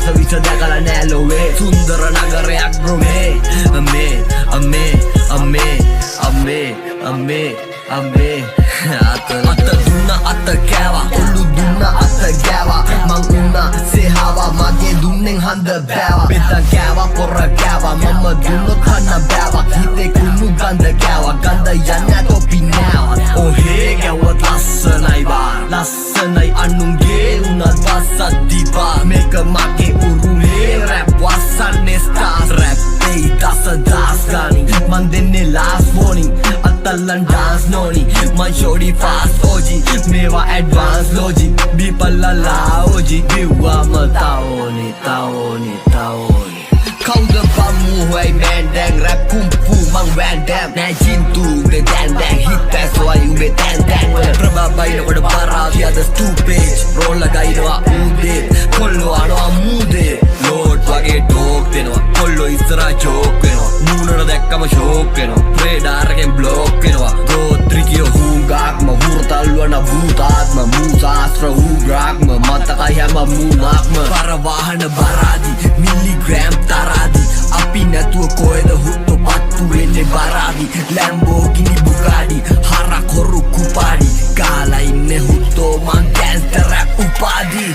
රස විස දැකලා නෑ ලොවේ සුන්දර නගරයක් bro මේ අම්මේ අත දුන්න අත කෑවා ඔල්ලු දුන්න අත ගෑවා මං උන්නා සේහාවා මගේ දුන්නෙන් හන්ද බෑවා පෙත්තන් කෑවා පොර කෑවා මම දුන්නොත් කන්න බෑවා හිතේ කුණු ගඳ කෑවා ගඳ යන්නේ තොපි නෑවා ඔහේ ගැව්වත් ලස්සනයි අනුන්ගේ උනත් වස්සද්දි බා මේක මගේ උරුමේ රැප් වස්සන්නේ ස්ටාර්ස් රැප් ඒ දස ගානින් මන් දෙන්නේ last warning අතල්ලන් dance නෝනි මං shorty fast OG මේවා advance logic බීපල්ලලා OG බිව්වම taoni කවුද බම්මු හොයි man දැන් රැප් කුම්ෆු මං වැන්ඩෑම් නෑ චින්තු උඹේ දැන් හිත් ඇස්වයි උඹේ දැන් ප්‍රබබයිනකොට පරාති අද ස්ටූපේජ් රෝල්ල ගයිනවා ඌදේ කොල්ලෝ අනවා මූදේ ලෝඩ් වගේ ඩෝක් දෙනවා කොල්ලෝ ඉස්සරා ජෝක් වෙනවා මූනට දැක්කම ෂෝක් වෙනවා ප්‍රේඩාරකෙන් බ්ලොක් වෙනවා ගෝත්‍රිකියෝ හූගාක්ම හුරතල්වන භූතාත්ම මූසාස්ත්‍ර හූග්‍රාක්ම මතකයි හැම මූනාක්ම පරවාහන බරාදි මිල්ලිග්‍රෑම් තරාදි අපි නැතුව කොහෙද හුත්තු පත්තු වෙන්නේ බරාදි ලැම්බෝගිනි බුගාඩි හරක් හොරු කුපාඩි කාලා ඉන්නේ හුත්තෝ මං ගෑන්ස්ටර් රැප් උපාඩි